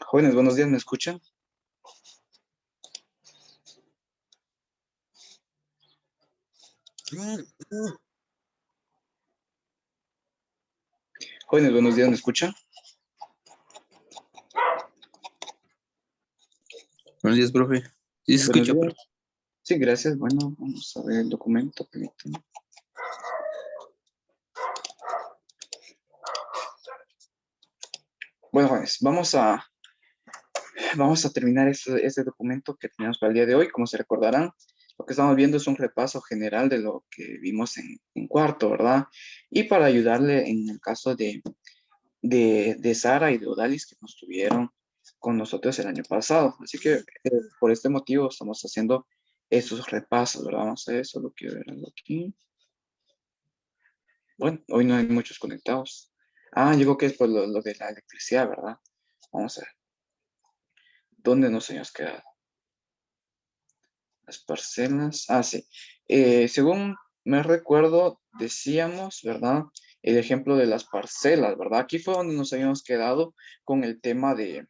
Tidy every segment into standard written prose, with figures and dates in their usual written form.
Jóvenes, buenos días, ¿me escuchan? Jóvenes, buenos días, ¿me escuchan? Buenos días, profe. Sí, se Buenos escucha, días. profe. Sí, gracias. Bueno, vamos a ver el documento, permítanme. Bueno, jóvenes, vamos a terminar este documento que tenemos para el día de hoy. Como se recordarán, lo que estamos viendo es un repaso general de lo que vimos en cuarto, ¿verdad? Y para ayudarle en el caso de Sara y de Odalis que nos tuvieron con nosotros el año pasado. Así que por este motivo estamos haciendo esos repasos, ¿verdad? Vamos a ver, solo quiero ver algo aquí. Bueno, hoy no hay muchos conectados. Ah, llegó que es por lo de la electricidad, ¿verdad? Vamos a ver. ¿Dónde nos habíamos quedado? Las parcelas. Ah, sí. Según me recuerdo, decíamos, ¿verdad? El ejemplo de las parcelas, ¿verdad? Aquí fue donde nos habíamos quedado con el tema del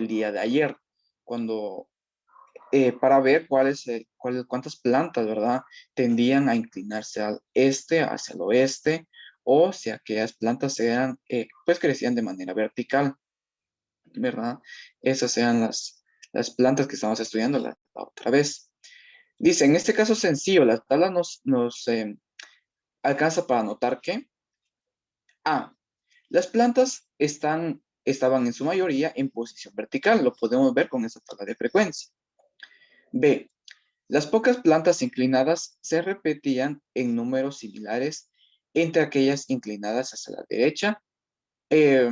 día de ayer, cuando para ver cuántas plantas, ¿verdad? Tendían a inclinarse al este, hacia el oeste, o si aquellas plantas eran, pues crecían de manera vertical, ¿verdad? Esas eran las plantas que estamos estudiando la otra vez. Dice, en este caso sencillo, la tabla nos alcanza para notar que A, las plantas estaban en su mayoría en posición vertical, lo podemos ver con esta tabla de frecuencia. B, las pocas plantas inclinadas se repetían en números similares entre aquellas inclinadas hacia la derecha, eh,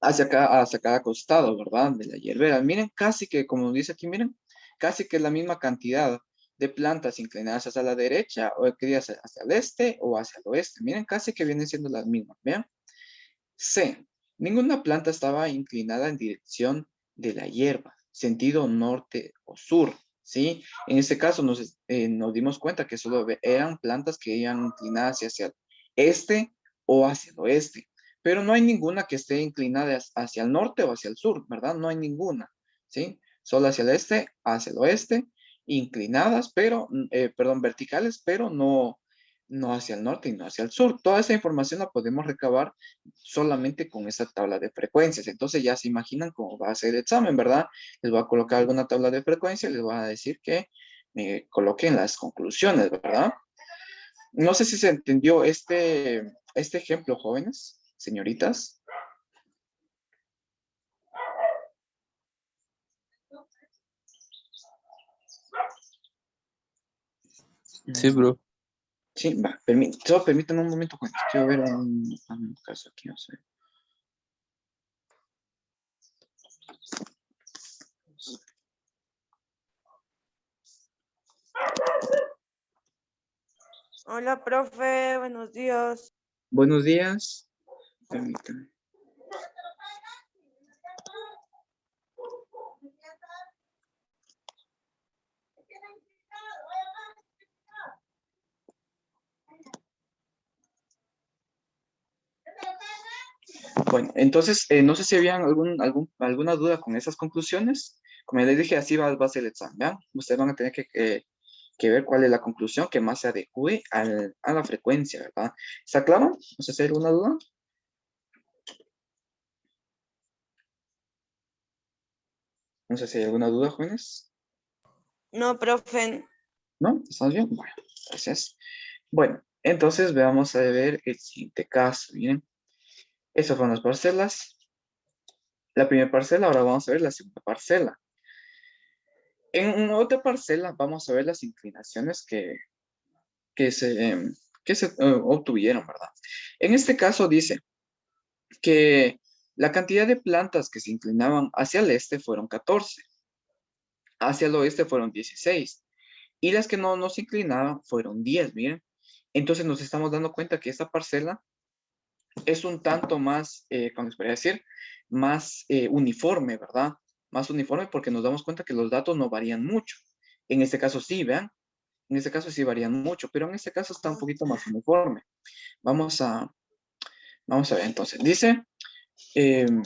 hacia cada costado, ¿verdad? De la hierbera. Miren, casi que, como dice aquí, miren, casi que es la misma cantidad de plantas inclinadas hacia la derecha, o que hacia el este o hacia el oeste. Miren, casi que vienen siendo las mismas, ¿vean? C. Ninguna planta estaba inclinada en dirección de la hierba, sentido norte o sur, ¿sí? En este caso nos dimos cuenta que solo eran plantas que iban inclinadas hacia el este o hacia el oeste, pero no hay ninguna que esté inclinada hacia el norte o hacia el sur, ¿verdad? No hay ninguna, ¿sí? Solo hacia el este, hacia el oeste, inclinadas, pero, perdón, verticales, pero no hacia el norte y no hacia el sur. Toda esa información la podemos recabar solamente con esa tabla de frecuencias. Entonces ya se imaginan cómo va a ser el examen, ¿verdad? Les voy a colocar alguna tabla de frecuencia, les voy a decir que me coloquen las conclusiones, ¿verdad? No sé si se entendió este ejemplo, jóvenes, señoritas. Sí, bro. Sí, va, solo permítanme un momento, jóvenes. Quiero ver un caso aquí, no sé. Hola, profe, buenos días. Buenos días. Permítanme. Bueno, entonces, no sé si habían alguna duda con esas conclusiones. Como les dije, así va a ser el examen, ¿ya? Ustedes van a tener que ver cuál es la conclusión que más se adecue a la frecuencia, ¿verdad? ¿Está claro? No sé si hay alguna duda. No sé si hay alguna duda, jóvenes. No, profe. ¿No? ¿Estamos bien? Bueno, gracias. Bueno, entonces veamos a ver el siguiente caso, ¿bien? Esas fueron las parcelas. La primera parcela, ahora vamos a ver la segunda parcela. En otra parcela vamos a ver las inclinaciones que se obtuvieron, ¿verdad? En este caso dice que la cantidad de plantas que se inclinaban hacia el este fueron 14, hacia el oeste fueron 16 y las que no se inclinaban fueron 10, miren. Entonces nos estamos dando cuenta que esta parcela es un tanto más, ¿cómo se podría decir? Más uniforme, ¿verdad? Más uniforme porque nos damos cuenta que los datos no varían mucho. En este caso sí, vean. En este caso sí varían mucho, pero en este caso está un poquito más uniforme. Vamos a Vamos a ver entonces. Dice, em,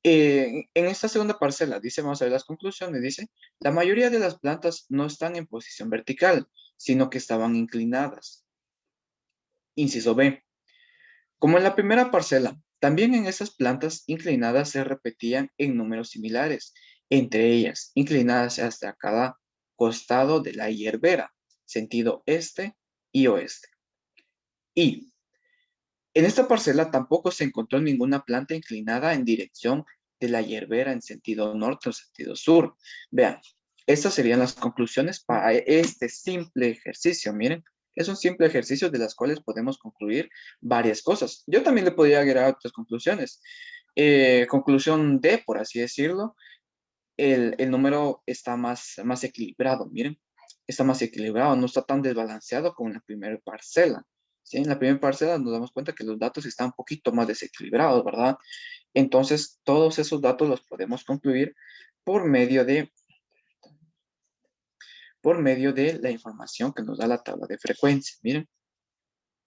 en esta segunda parcela, dice, vamos a ver las conclusiones, dice, la mayoría de las plantas no están en posición vertical, sino que estaban inclinadas. Inciso B. Como en la primera parcela, también en esas plantas inclinadas se repetían en números similares, entre ellas inclinadas hasta cada costado de la hierbera, sentido este y oeste. Y en esta parcela tampoco se encontró ninguna planta inclinada en dirección de la hierbera en sentido norte o sentido sur. Vean, estas serían las conclusiones para este simple ejercicio. Miren, es un simple ejercicio de las cuales podemos concluir varias cosas. Yo también le podría agregar otras conclusiones. Conclusión D, por así decirlo, el número está más equilibrado. Miren, está más equilibrado, no está tan desbalanceado como en la primera parcela. ¿Sí? En la primera parcela nos damos cuenta que los datos están un poquito más desequilibrados, ¿verdad? Entonces, todos esos datos los podemos concluir por medio de, por medio de la información que nos da la tabla de frecuencia. Miren,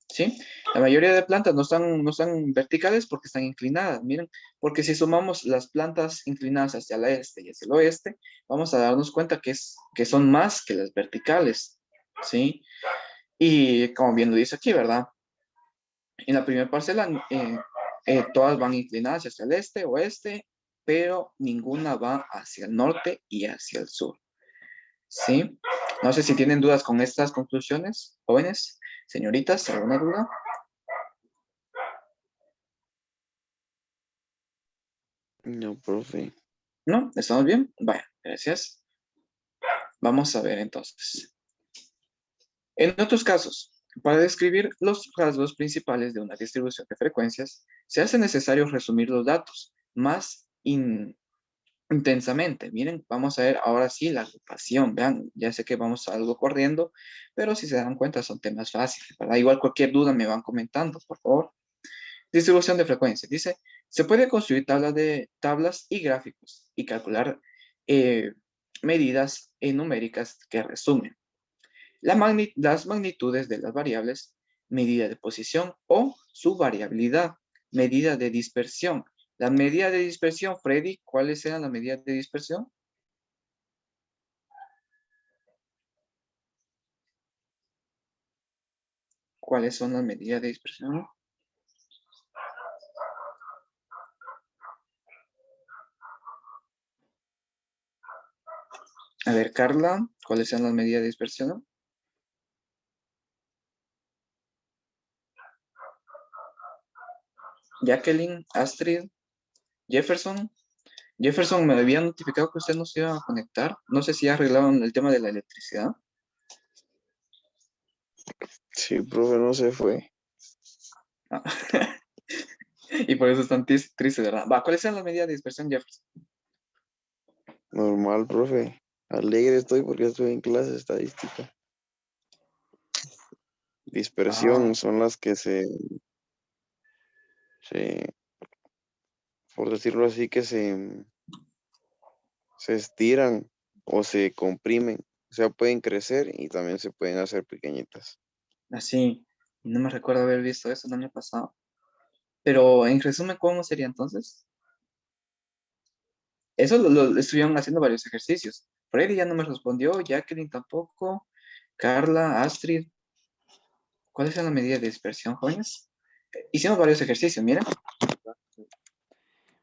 ¿sí? La mayoría de plantas no están verticales porque están inclinadas. Miren, porque si sumamos las plantas inclinadas hacia el este y hacia el oeste, vamos a darnos cuenta que son más que las verticales, ¿sí? Y como bien lo dice aquí, ¿verdad? En la primera parcela, todas van inclinadas hacia el este, oeste, pero ninguna va hacia el norte y hacia el sur. ¿Sí? No sé si tienen dudas con estas conclusiones, jóvenes, señoritas, ¿alguna duda? No, profe. ¿No? ¿Estamos bien? Vaya, gracias. Vamos a ver entonces. En otros casos, para describir los rasgos principales de una distribución de frecuencias, se hace necesario resumir los datos más intensamente. Miren, vamos a ver ahora sí la agrupación. Vean, ya sé que vamos algo corriendo, pero si se dan cuenta son temas fáciles, ¿verdad? Igual cualquier duda me van comentando, por favor. Distribución de frecuencias. Dice, se puede construir tablas y gráficos y calcular medidas numéricas que resumen las magnitudes de las variables, medida de posición o su variabilidad, medida de dispersión. La medida de dispersión, Freddy, ¿cuáles eran las medidas de dispersión? ¿Cuáles son las medidas de dispersión? A ver, Carla, ¿cuáles son las medidas de dispersión? Jacqueline, Astrid, Jefferson. Jefferson, me había notificado que usted no se iba a conectar. No sé si ya arreglaron el tema de la electricidad. Sí, profe, no se fue. Ah. Y por eso están tristes, ¿verdad? Va, ¿cuáles son las medidas de dispersión, Jefferson? Normal, profe. Alegre estoy porque estoy en clase de estadística. Ah, Dispersión son las que por decirlo así, se estiran o se comprimen. O sea, pueden crecer y también se pueden hacer pequeñitas. así. No me recuerdo haber visto eso el año pasado. Pero en resumen, ¿cómo sería entonces? Eso lo estuvieron haciendo varios ejercicios. Freddy ya no me respondió, Jacqueline tampoco, Carla, Astrid. ¿Cuáles son las medidas de dispersión, jóvenes? Hicimos varios ejercicios, miren.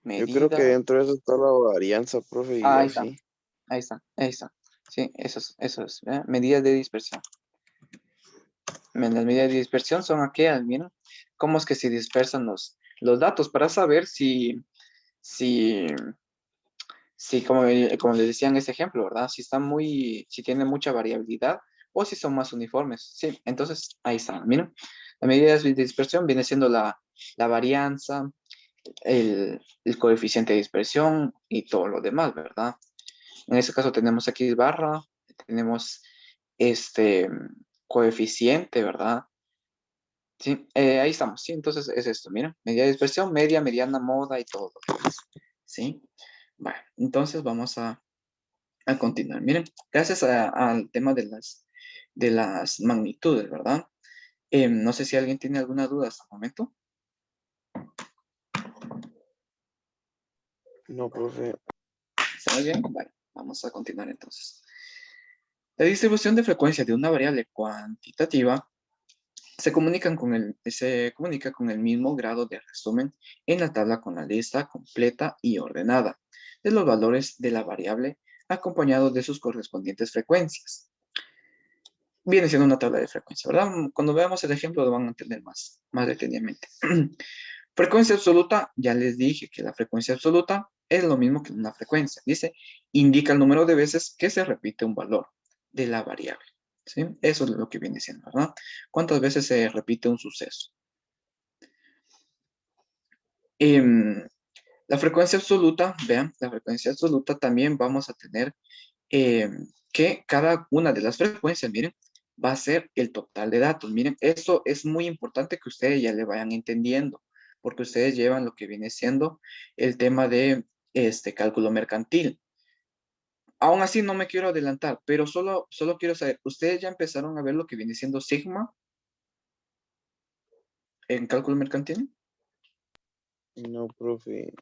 Yo creo que Medida. dentro de eso está la varianza, profe, y Ah, ahí está, así. ahí está, ahí está. Sí, eso es. ¿Eh? Medidas de dispersión. Las medidas de dispersión son aquellas, miren, cómo es que se dispersan los datos para saber si, si como les decía en este ejemplo, ¿verdad? Si tiene mucha variabilidad o si son más uniformes. Sí, entonces ahí está, miren. La medida de dispersión viene siendo la varianza, el coeficiente de dispersión y todo lo demás, ¿verdad? En este caso tenemos X barra, tenemos este coeficiente, ¿verdad? Sí, ahí estamos, sí, entonces es esto, miren, medida de dispersión, media, mediana, moda y todo lo demás, ¿sí? Bueno, entonces vamos a continuar. Miren, gracias al tema de las magnitudes, ¿verdad? No sé si alguien tiene alguna duda hasta el momento. No, profe. ¿Está bien? Vale, vamos a continuar entonces. La distribución de frecuencia de una variable cuantitativa se comunica con el mismo grado de resumen en la tabla con la lista completa y ordenada de los valores de la variable acompañados de sus correspondientes frecuencias. Viene siendo una tabla de frecuencia, ¿verdad? Cuando veamos el ejemplo lo van a entender más detenidamente. Frecuencia absoluta, ya les dije que la frecuencia absoluta es lo mismo que una frecuencia. Dice, indica el número de veces que se repite un valor de la variable. ¿Sí? Eso es lo que viene siendo, ¿verdad? ¿Cuántas veces se repite un suceso? La frecuencia absoluta, vean, la frecuencia absoluta también vamos a tener que cada una de las frecuencias, miren, va a ser el total de datos. Miren, esto es muy importante que ustedes ya le vayan entendiendo, porque ustedes llevan lo que viene siendo el tema de este cálculo mercantil. Aún así no me quiero adelantar, pero solo quiero saber, ¿ustedes ya empezaron a ver lo que viene siendo sigma en cálculo mercantil? No, profe.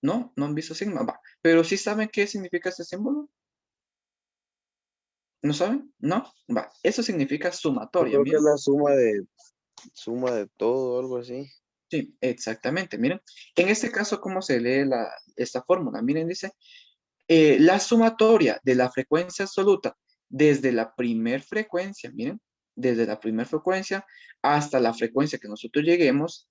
¿No? ¿No han visto sigma? Va. Pero sí saben qué significa este símbolo. ¿No saben? ¿No? Va. Eso significa Yo sumatoria, creo que es miren. la suma de todo, algo así. Sí, exactamente. Miren, en este caso, ¿cómo se lee esta fórmula? Miren, dice, la sumatoria de la frecuencia absoluta desde la primer frecuencia, miren, desde la primer frecuencia hasta la frecuencia que nosotros lleguemos,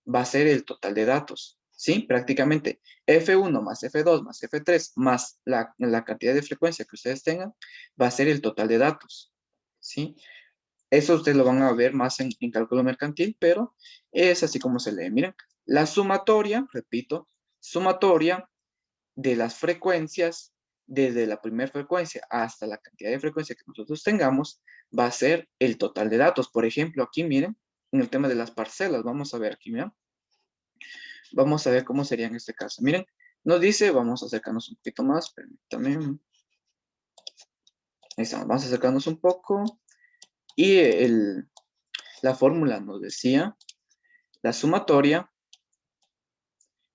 va a ser el total de datos. ¿Sí? Prácticamente F1 más F2 más F3 más la cantidad de frecuencia que ustedes tengan, va a ser el total de datos. ¿Sí? Eso ustedes lo van a ver más en cálculo mercantil, pero es así como se lee. Miren, la sumatoria, repito, sumatoria de las frecuencias desde la primera frecuencia hasta la cantidad de frecuencia que nosotros tengamos va a ser el total de datos. Por ejemplo, aquí miren, en el tema de las parcelas, vamos a ver aquí, miren. Vamos a ver cómo sería en este caso. Miren, nos dice, vamos a acercarnos un poquito más, permítanme. Ahí estamos, vamos a acercarnos un poco. Y la fórmula nos decía la sumatoria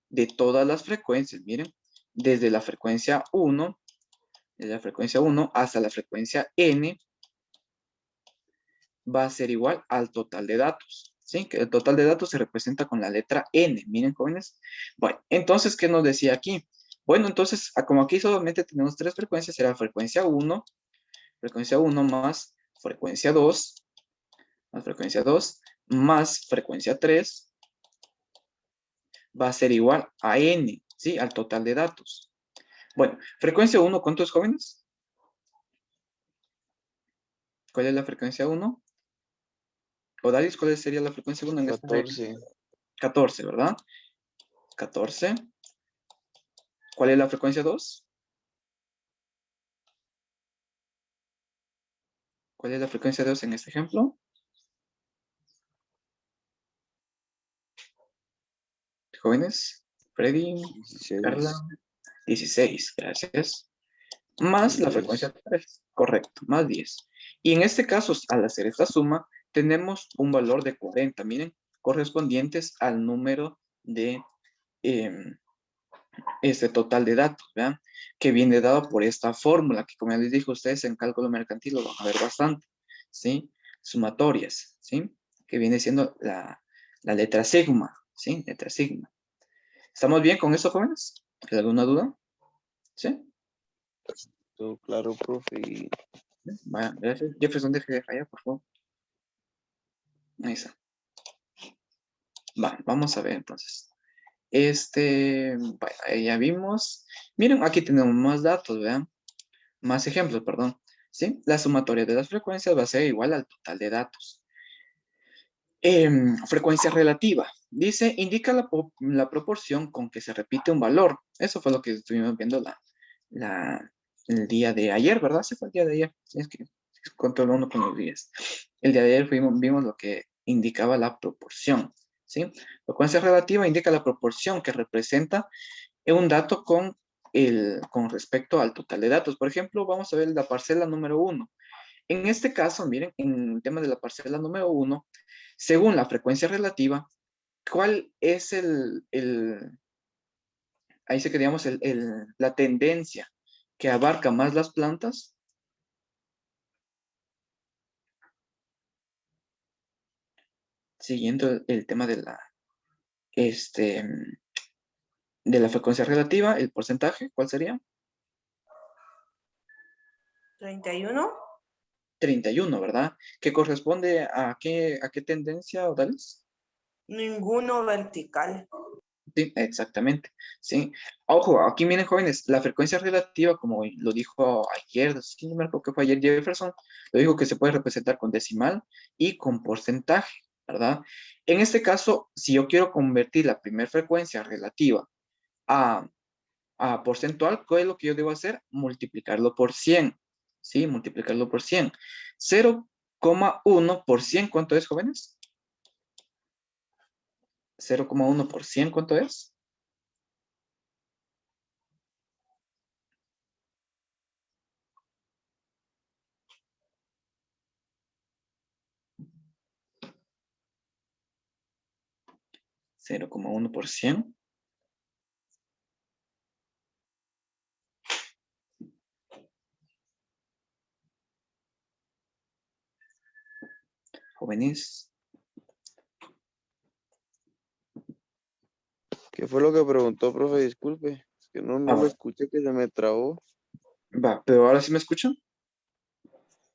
de todas las frecuencias, miren, desde la frecuencia 1, desde la frecuencia 1 hasta la frecuencia n, va a ser igual al total de datos, ¿sí? Que el total de datos se representa con la letra n, miren, jóvenes. Bueno, entonces, ¿qué nos decía aquí? Bueno, entonces, como aquí solamente tenemos tres frecuencias, será frecuencia 1 más frecuencia 2, más frecuencia 2, más frecuencia 3, va a ser igual a n, ¿sí? Al total de datos. Bueno, frecuencia 1, ¿cuántos jóvenes? ¿Cuál es la frecuencia 1? Odalis, ¿cuál sería la frecuencia 1 en esta regla? 14. 14, ¿verdad? 14. ¿Cuál es la frecuencia 2? ¿Cuál es la frecuencia 2 en este ejemplo? Jóvenes, Freddy, Carla, 16. 16, gracias. Más la 10. frecuencia 3, correcto, más 10. Y en este caso, al hacer esta suma, tenemos un valor de 40, miren, correspondientes al número de este total de datos, ¿vean? Que viene dado por esta fórmula, que como ya les dije a ustedes en cálculo mercantil lo van a ver bastante, ¿sí? Sumatorias, ¿sí? Que viene siendo la letra sigma, ¿sí? Letra sigma. ¿Estamos bien con eso, jóvenes? ¿Alguna duda? ¿Sí? Todo claro, profe. Y Vaya, gracias. Jefferson, deje de rayar, por favor. Ahí está. Vamos a ver entonces. Vaya, ahí ya vimos. Miren, aquí tenemos más datos, vean. Más ejemplos, perdón. ¿Sí? La sumatoria de las frecuencias va a ser igual al total de datos. Frecuencia relativa. Dice, indica la proporción con que se repite un valor. Eso fue lo que estuvimos viendo el día de ayer, ¿verdad? Se fue el día de ayer. Es que controlo uno con los días. El día de ayer vimos lo que indicaba la proporción. ¿Sí? Frecuencia relativa indica la proporción que representa un dato con respecto al total de datos. Por ejemplo, vamos a ver la parcela número 1. En este caso, miren, en el tema de la parcela número 1, según la frecuencia relativa, ¿cuál es ahí se que digamos, la tendencia que abarca más las plantas? Siguiendo el tema de la frecuencia relativa, el porcentaje, ¿cuál sería? 31. 31, ¿verdad? ¿Que corresponde a qué tendencia, Odalis? Ninguno vertical. Sí, exactamente, sí. Ojo, aquí miren, jóvenes, la frecuencia relativa, como lo dijo ayer, sí, no me acuerdo que fue ayer Jefferson, lo dijo que se puede representar con decimal y con porcentaje, ¿verdad? En este caso, si yo quiero convertir la primera frecuencia relativa a, a porcentual, ¿qué es lo que yo debo hacer? Multiplicarlo por 100, ¿sí? Multiplicarlo por 100. 0,1 por 100, ¿cuánto es, jóvenes? 0,1 por 100, ¿cuánto es? ¿0,1%? Jóvenes. ¿Qué fue lo que preguntó, profe? Disculpe. Es que no lo Ah, escuché, que se me trabó. va, pero ahora sí me escuchan.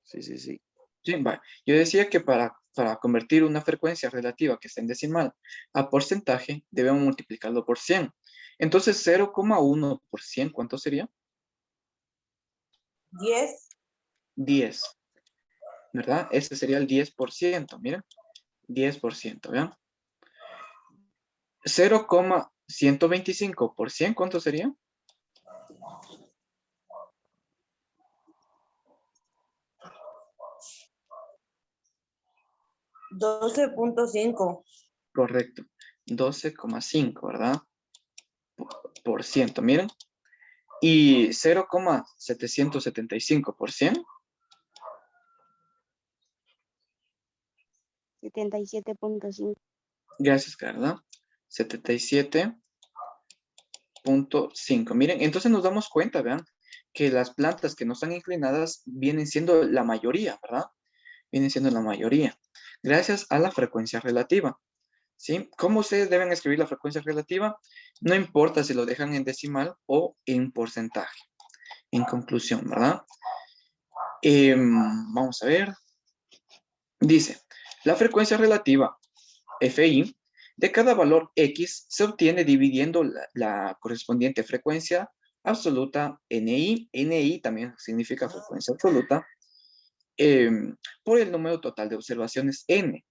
Sí, sí, sí. Sí, va. Yo decía que para convertir una frecuencia relativa que está en decimal a porcentaje, debemos multiplicarlo por 100. Entonces, 0,1 por 100, ¿cuánto sería? 10. 10, ¿verdad? Ese sería el 10%, miren. 10%, ¿vean? 0,125 por 100, ¿cuánto sería? 12.5. Correcto. 12,5, ¿verdad? Por ciento, miren. Y 0,775 por 100. 77.5. Gracias, Carla. 77,5. Miren, entonces nos damos cuenta, vean, que las plantas que no están inclinadas vienen siendo la mayoría, ¿verdad? Vienen siendo la mayoría. Gracias a la frecuencia relativa. ¿Sí? ¿Cómo ustedes deben escribir la frecuencia relativa? No importa si lo dejan en decimal o en porcentaje. En conclusión, ¿verdad? Vamos a ver. Dice, la frecuencia relativa Fi de cada valor X se obtiene dividiendo la correspondiente frecuencia absoluta Ni. Ni también significa frecuencia absoluta, por el número total de observaciones N,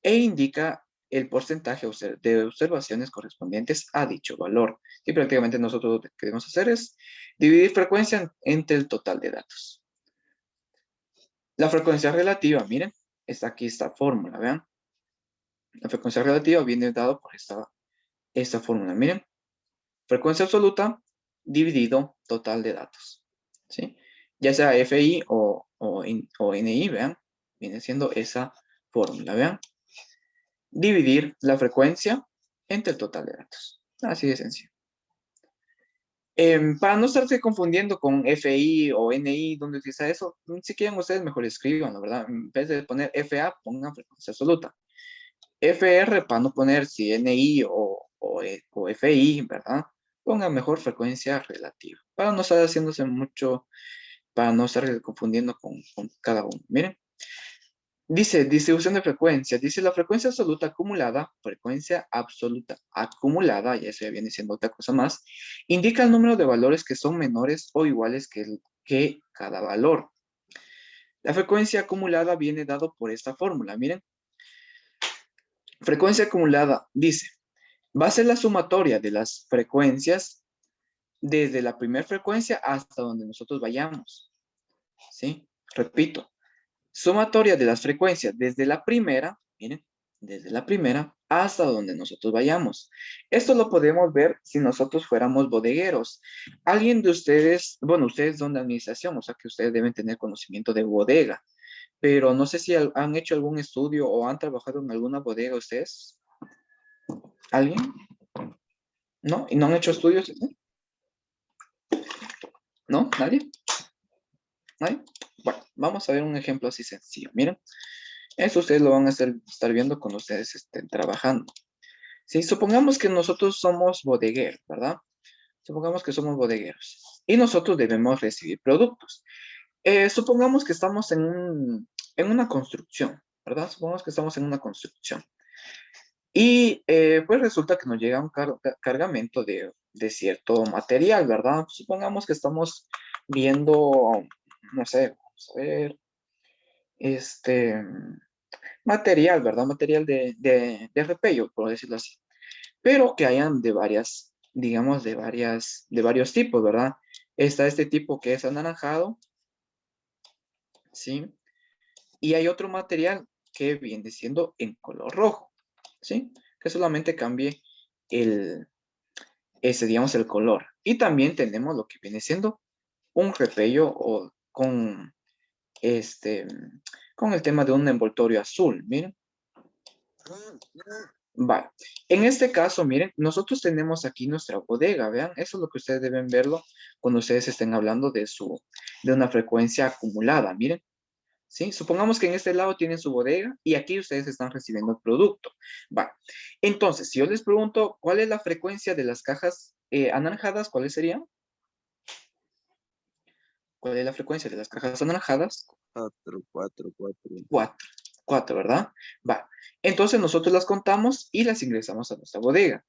e indica el porcentaje de observaciones correspondientes a dicho valor. Y prácticamente nosotros lo que queremos hacer es dividir frecuencia entre el total de datos. La frecuencia relativa, miren, está aquí esta fórmula, vean. La frecuencia relativa viene dado por esta fórmula, miren. Frecuencia absoluta dividido total de datos, ¿sí? Ya sea FI o NI, vean, viene siendo esa fórmula, vean. Dividir la frecuencia entre el total de datos. Así de sencillo. Para no estarse confundiendo con FI o NI, donde utiliza eso, si quieren ustedes mejor escriban, la verdad. En vez de poner FA, pongan frecuencia absoluta. FR, para no poner si NI o FI, ¿verdad? Pongan mejor frecuencia relativa. Para no estar haciéndose mucho, para no estar confundiendo con cada uno. Miren. Dice, distribución de frecuencia. Dice la frecuencia absoluta acumulada, y eso ya viene siendo otra cosa más, indica el número de valores que son menores o iguales que cada valor. La frecuencia acumulada viene dado por esta fórmula. Miren, frecuencia acumulada dice, va a ser la sumatoria de las frecuencias desde la primera frecuencia hasta donde nosotros vayamos. ¿Sí? Repito, sumatoria de las frecuencias desde la primera, miren, desde la primera hasta donde nosotros vayamos. Esto lo podemos ver si nosotros fuéramos bodegueros. Alguien de ustedes, bueno, ustedes son de administración, o sea que ustedes deben tener conocimiento de bodega. pero no sé si han hecho algún estudio o han trabajado en alguna bodega ustedes. ¿Alguien? ¿No? ¿Y no han hecho estudios? ¿No? ¿Nadie? ¿Nadie? Bueno, vamos a ver un ejemplo así sencillo. Miren, eso ustedes lo van a estar viendo cuando ustedes estén trabajando. Sí, supongamos que nosotros somos bodegueros, ¿verdad? Supongamos que somos bodegueros y nosotros debemos recibir productos. Supongamos que estamos en una construcción, ¿verdad? Supongamos que estamos en una construcción. Y pues resulta que nos llega un cargamento de cierto material, ¿verdad? Supongamos que estamos viendo, no sé, vamos a ver, este material, ¿verdad? Material de repello, por decirlo así. Pero que hayan de varias, digamos, de varios tipos, ¿verdad? Está este tipo que es anaranjado, ¿sí? Y hay otro material que viene siendo en color rojo, ¿sí? Que solamente cambie digamos, el color. Y también tenemos lo que viene siendo un repello o este, con el tema de un envoltorio azul, miren. Vale. En este caso, miren, nosotros tenemos aquí nuestra bodega, vean, eso es lo que ustedes deben verlo cuando ustedes estén hablando de una frecuencia acumulada, miren. ¿Sí? Supongamos que en este lado tienen su bodega y aquí ustedes están recibiendo el producto. Va. Entonces, si yo les pregunto cuál es la frecuencia de las cajas anaranjadas, ¿cuáles serían? ¿Cuál es la frecuencia de las cajas anaranjadas? 4, 4, 4. 4. 4, ¿verdad? Va. Entonces nosotros las contamos y las ingresamos a nuestra bodega.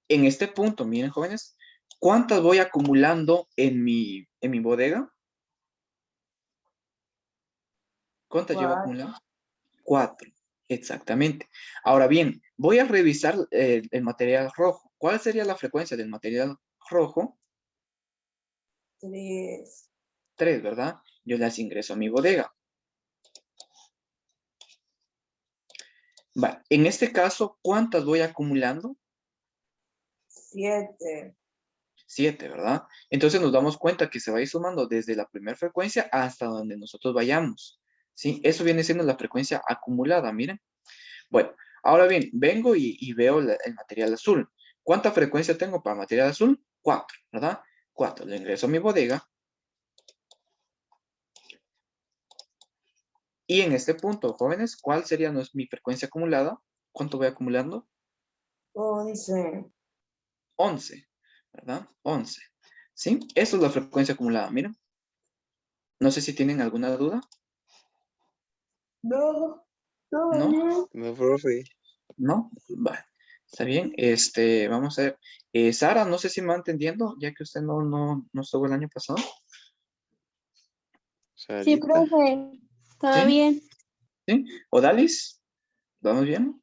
En este punto, miren, jóvenes, ¿cuántas voy acumulando en mi bodega? ¿Cuántas llevo acumulando? 4, exactamente. Ahora bien, voy a revisar el material rojo. ¿Cuál sería la frecuencia del material rojo? 3. 3, ¿verdad? Yo las ingreso a mi bodega. Vale, en este caso, ¿cuántas voy acumulando? 7. 7, ¿verdad? Entonces nos damos cuenta que se va a ir sumando desde la primera frecuencia hasta donde nosotros vayamos. ¿Sí? Eso viene siendo la frecuencia acumulada, miren. Bueno, ahora bien, vengo y veo el material azul. ¿Cuánta frecuencia tengo para material azul? 4, ¿verdad? 4. Lo ingreso a mi bodega. Y en este punto, jóvenes, ¿cuál sería mi frecuencia acumulada? ¿Cuánto voy acumulando? 11. 11, ¿verdad? 11. ¿Sí? Eso es la frecuencia acumulada, miren. No sé si tienen alguna duda. No. ¿No? No, profe. ¿No? Vale. Está bien. Vamos a ver. Sara, no sé si me va entendiendo, ya que usted no estuvo el año pasado. Sí, Sarita. profe, todo ¿Sí? bien. ¿Sí? ¿Odalis? ¿Vamos bien?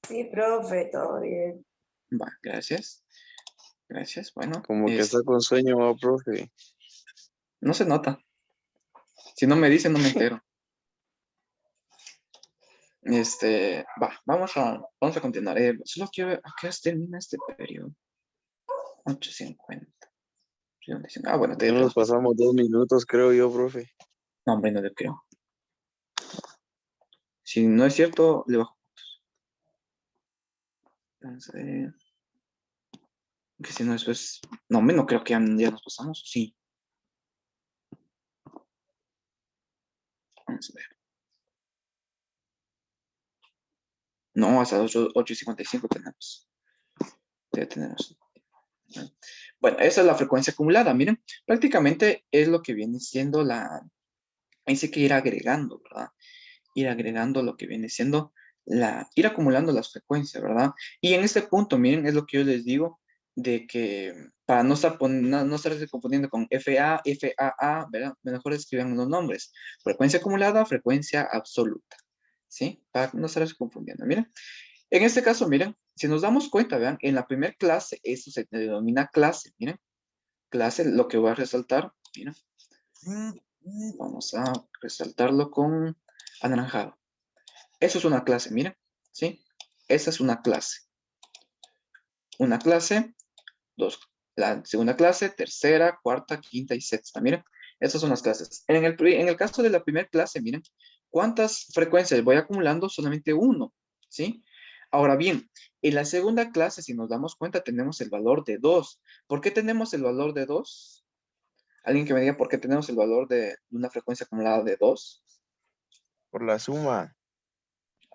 Sí, profe, todo bien. Va, gracias. Gracias. Bueno, Como que está con sueño, ¿va, profe? no se nota. Si no me dice, no me entero. Vamos a continuar. Solo quiero ver a qué hora termina este periodo. 8:50. Ah, bueno, te Ya nos pasamos 2 minutos, creo yo, profe. No, hombre, no le creo. Si no es cierto, le bajo puntos. Vamos a ver. Que si no, después. No, hombre, no creo que ya nos pasamos. Sí. Vamos a ver. No, hasta las 8:55 tenemos. Ya tenemos. Bueno, esa es la frecuencia acumulada. Miren, prácticamente es lo que viene siendo dice que ir agregando, ¿verdad? Ir agregando lo que viene siendo ir acumulando las frecuencias, ¿verdad? Y en este punto, miren, es lo que yo les digo, de que para no estarse confundiendo con FA, FAA, ¿verdad? Mejor escriban los nombres. Frecuencia acumulada, frecuencia absoluta, ¿sí? Para no estarse confundiendo, miren. En este caso, miren, si nos damos cuenta, vean, en la primera clase, eso se denomina clase, miren. Clase, lo que voy a resaltar, miren. Vamos a resaltarlo con anaranjado. Eso es una clase, miren, ¿sí? Esa es una clase. Una clase, dos La segunda clase, tercera, cuarta, quinta y sexta. Miren, estas son las clases. En el caso de la primera clase, miren, ¿cuántas frecuencias voy acumulando? Solamente uno, ¿sí? Ahora bien, en la segunda clase, si nos damos cuenta, tenemos el valor de 2. ¿Por qué tenemos el valor de 2? ¿Alguien que me diga por qué tenemos el valor de una frecuencia acumulada de 2? Por la suma.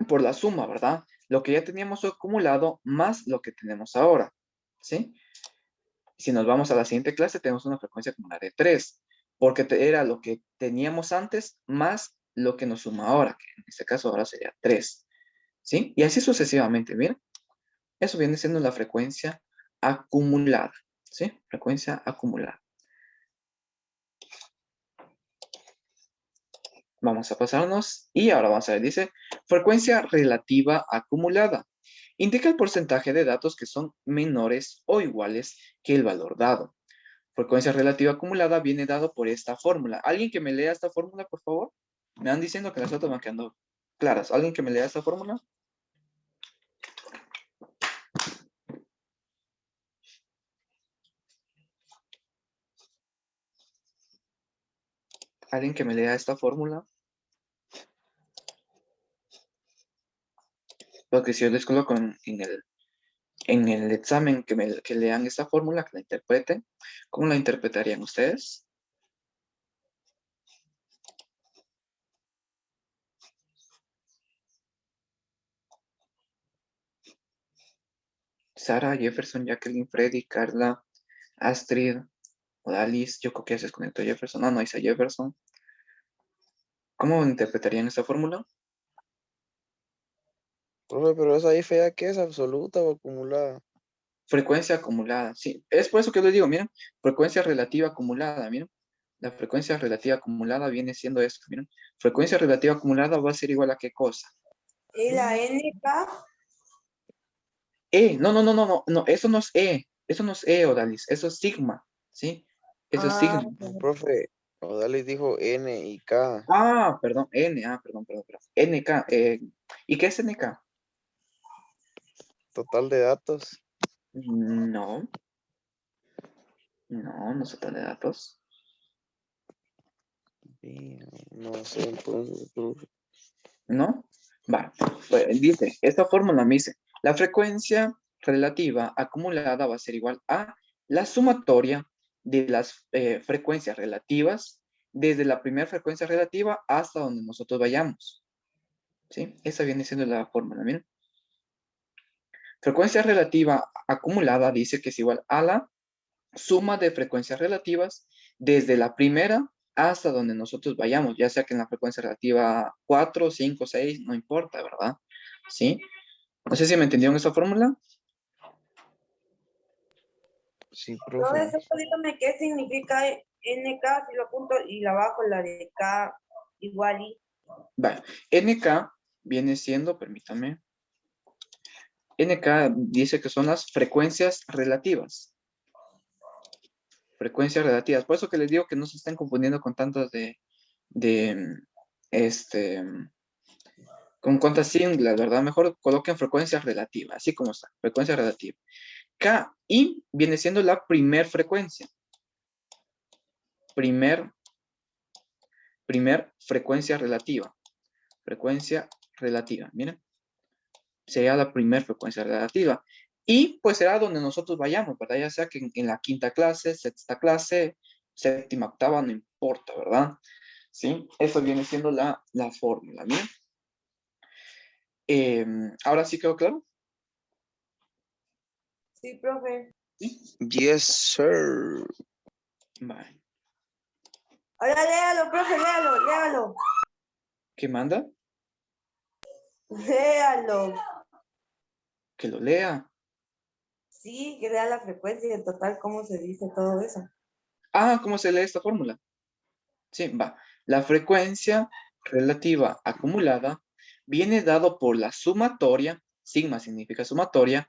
Por la suma, ¿verdad? Lo que ya teníamos acumulado más lo que tenemos ahora, ¿sí? Si nos vamos a la siguiente clase, tenemos una frecuencia acumulada de 3, porque era lo que teníamos antes más lo que nos suma ahora, que en este caso ahora sería 3, ¿sí? Y así sucesivamente, miren. Eso viene siendo la frecuencia acumulada, ¿sí? Frecuencia acumulada. Vamos a pasarnos y ahora vamos a ver, dice, frecuencia relativa acumulada. Indica el porcentaje de datos que son menores o iguales que el valor dado. Frecuencia relativa acumulada viene dado por esta fórmula. ¿Alguien que me lea esta fórmula, por favor? Me han diciendo que las otras van quedando claras. ¿Alguien que me lea esta fórmula? ¿Alguien que me lea esta fórmula? Porque si yo les coloco en el examen que lean esta fórmula, que la interpreten, ¿cómo la interpretarían ustedes? Sara, Jefferson, Jacqueline, Freddy, Carla, Astrid, Odalis, yo creo que ya se desconectó Jefferson. No, no dice Jefferson. ¿Cómo interpretarían esta fórmula? Profe, pero esa ahí fea que es absoluta o acumulada. Frecuencia acumulada, sí. Es por eso que les digo, miren, frecuencia relativa acumulada, miren. La frecuencia relativa acumulada viene siendo esto, miren. Frecuencia relativa acumulada va a ser igual a ¿qué cosa? ¿Y la NK? No, no, no, no, no, no, eso no es E, Odalis, eso es sigma, ¿sí? Eso es Ah, sigma. Profe, Odalis dijo N y K. Perdón, perdón. NK, ¿y qué es NK? Total de datos. No, no, no se trata de datos. No sé, entonces, profe. ¿No? Va, pues dice, esta fórmula me dice, la frecuencia relativa acumulada va a ser igual a la sumatoria de las frecuencias relativas desde la primera frecuencia relativa hasta donde nosotros vayamos. ¿Sí? Esa viene siendo la fórmula, miren. Frecuencia relativa acumulada dice que es igual a la suma de frecuencias relativas desde la primera hasta donde nosotros vayamos, ya sea que en la frecuencia relativa 4, 5, 6, no importa, ¿verdad? ¿Sí? No sé si me entendieron esa fórmula. Sí, todo profe. eso, dígame qué significa NK, si lo apunto, y la abajo la de K igual y. Vale, NK viene siendo, permítame, NK dice que son las frecuencias relativas. Frecuencias relativas. Por eso que les digo que no se estén confundiendo con tantas de este, con cuántas siglas, ¿verdad? Mejor coloquen frecuencias relativas, así como está, frecuencia relativa. KI viene siendo la primer frecuencia. Primer frecuencia relativa. Frecuencia relativa, miren. Sería la primer frecuencia relativa. Y pues será donde nosotros vayamos, ¿verdad? Ya sea que en la quinta clase, sexta clase, séptima, octava, no importa, ¿verdad? ¿Sí? Eso viene siendo la fórmula, ¿bien? Ahora sí quedó claro. Sí, profe. ¿Sí? Yes, sir. Vale. Ahora léalo, profe, léalo. ¿Qué manda? Léalo. Que lo lea. Sí, que lea la frecuencia y en total cómo se dice todo eso. ¿Cómo se lee esta fórmula? Sí, va. La frecuencia relativa acumulada viene dado por la sumatoria, sigma significa sumatoria,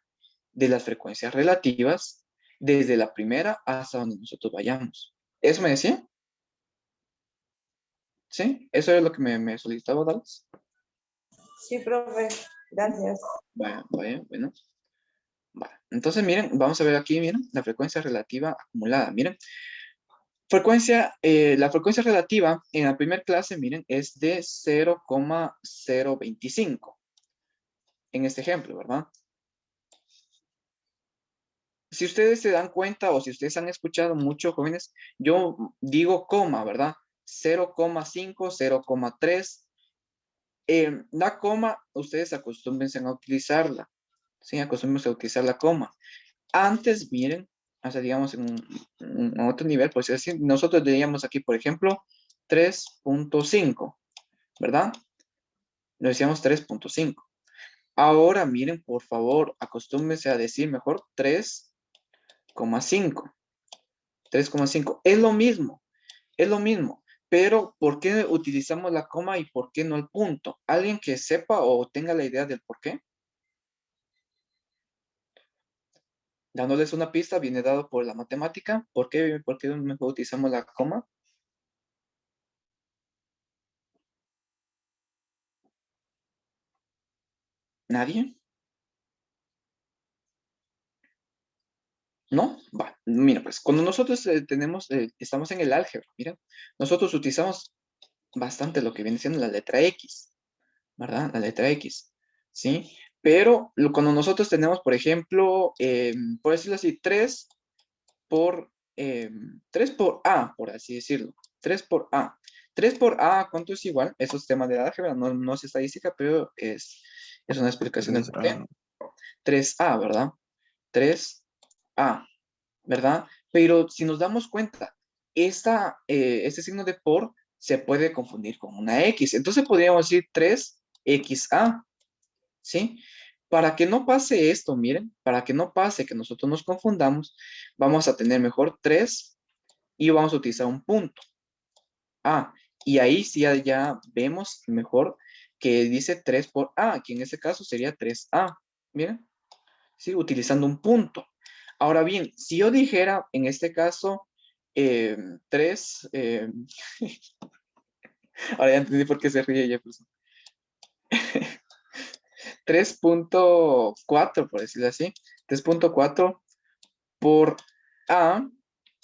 de las frecuencias relativas desde la primera hasta donde nosotros vayamos. ¿Eso me decía? ¿Sí? ¿Eso es lo que me solicitaba, Dallas? Sí, profe. Gracias. Vaya, bueno. Vale. Entonces, miren, vamos a ver aquí, miren, la frecuencia relativa acumulada. Miren, la frecuencia relativa en la primera clase, miren, es de 0,025. En este ejemplo, ¿verdad? Si ustedes se dan cuenta o si ustedes han escuchado mucho, jóvenes, yo digo coma, ¿verdad? 0,5, 0,3. La coma, ustedes acostúmbrense a utilizarla. Sí, acostúmbrense a utilizar la coma. Antes, miren, o sea, digamos en otro nivel, pues así, nosotros diríamos aquí, por ejemplo, 3.5, ¿verdad? Lo decíamos 3.5. Ahora, miren, por favor, acostúmbrense a decir mejor 3,5. 3,5. Es lo mismo. Pero, ¿por qué utilizamos la coma y por qué no el punto? ¿Alguien que sepa o tenga la idea del por qué? Dándoles una pista, viene dado por la matemática. ¿Por qué mejor utilizamos la coma? ¿Nadie? ¿No? Va, mira, pues cuando nosotros estamos en el álgebra, mira, nosotros utilizamos bastante lo que viene siendo la letra X, ¿verdad? La letra X, ¿sí? Pero cuando nosotros tenemos, por ejemplo, por decirlo así, 3 por A, por así decirlo. 3 por A. 3 por A, ¿cuánto es igual? Eso es tema de álgebra, no es estadística, pero es una explicación del por qué. 3A, ¿verdad? 3A, ¿verdad? Pero si nos damos cuenta, este signo de por se puede confundir con una X. Entonces podríamos decir 3XA, ¿sí? Para que no pase esto, miren, para que no pase que nosotros nos confundamos, vamos a tener mejor 3 y vamos a utilizar un punto. Y ahí sí ya vemos mejor que dice 3 por A, que en este caso sería 3A. Miren, ¿sí? Utilizando un punto. Ahora bien, si yo dijera en este caso 3, ahora ya entendí por qué se ríe Jefferson. 3.4, por decirlo así. 3.4 por A,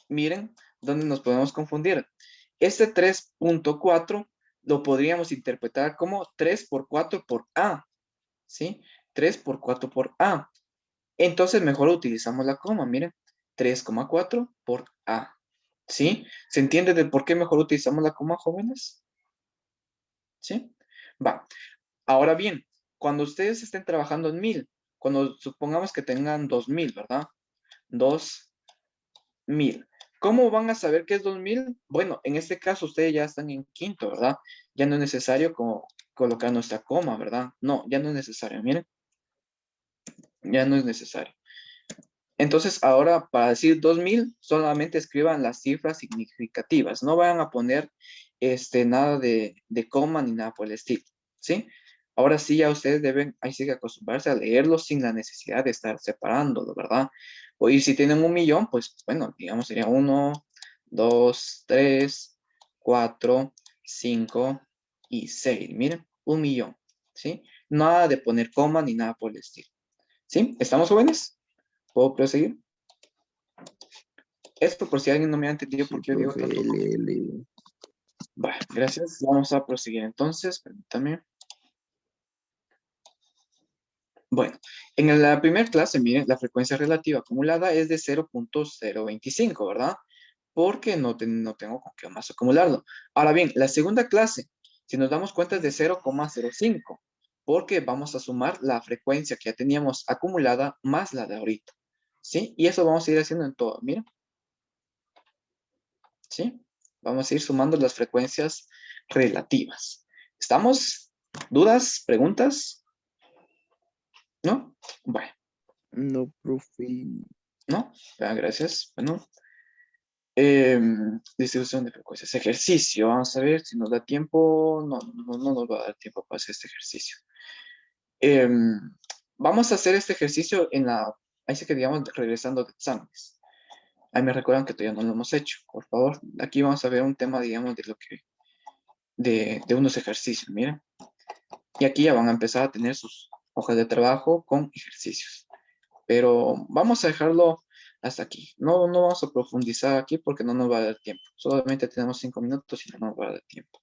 miren, ¿dónde nos podemos confundir? Este 3.4 lo podríamos interpretar como 3 por 4 por A, ¿sí? 3 por 4 por A. Entonces mejor utilizamos la coma, miren, 3,4 por A, ¿sí? ¿Se entiende de por qué mejor utilizamos la coma, jóvenes? ¿Sí? Va. Ahora bien, cuando ustedes estén trabajando en 1000, cuando supongamos que tengan 2000, ¿verdad? 2000. ¿Cómo van a saber qué es 2000? Bueno, en este caso ustedes ya están en quinto, ¿verdad? Ya no es necesario colocar nuestra coma, ¿verdad? No, ya no es necesario, miren. Ya no es necesario. Entonces, ahora para decir 2000, solamente escriban las cifras significativas. No vayan a poner nada de coma ni nada por el estilo, ¿sí? Ahora sí, ya ustedes deben, ahí sí que acostumbrarse a leerlo sin la necesidad de estar separándolo, ¿verdad? Y si tienen 1.000.000, pues bueno, digamos sería 1, 2, 3, 4, 5 y 6. Miren, 1.000.000, ¿sí? Nada de poner coma ni nada por el estilo, ¿sí? ¿Estamos jóvenes? ¿Puedo proseguir? Esto por si alguien no me ha entendido Sí, por qué digo profe, tanto. L. Bueno, gracias. Vamos a proseguir entonces. Permítame. Bueno, en la primera clase, miren, la frecuencia relativa acumulada es de 0.025, ¿verdad? Porque no tengo con qué más acumularlo. Ahora bien, la segunda clase, si nos damos cuenta es de 0,05, porque vamos a sumar la frecuencia que ya teníamos acumulada más la de ahorita, ¿sí? Y eso vamos a ir haciendo en todo, miren. ¿Sí? Vamos a ir sumando las frecuencias relativas. ¿Estamos? ¿Dudas? ¿Preguntas? ¿No? Bueno, No, profe. ¿no? Gracias. Bueno, distribución de frecuencias. Ejercicio. Vamos a ver si nos da tiempo. No nos va a dar tiempo para hacer este ejercicio. Em, Vamos a hacer este ejercicio ahí sí que digamos, regresando de exámenes. Ahí me recuerdan que todavía no lo hemos hecho. Por favor, aquí vamos a ver un tema, digamos, de unos ejercicios, miren. Y aquí ya van a empezar a tener sus hojas de trabajo con ejercicios. pero vamos a dejarlo hasta aquí. No, no vamos a profundizar aquí porque no nos va a dar tiempo. Solamente tenemos 5 minutos y no nos va a dar tiempo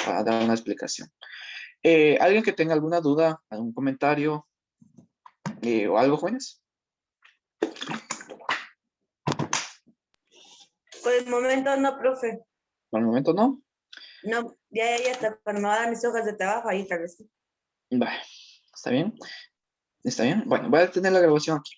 para dar una explicación. ¿Alguien que tenga alguna duda, algún comentario o algo, jóvenes? Por el momento no, profe. Por el momento no. No, ya está. Cuando me va a dar mis hojas de trabajo, ahí tal vez. Vale, ¿está bien? ¿Está bien? Bueno, voy a detener la grabación aquí.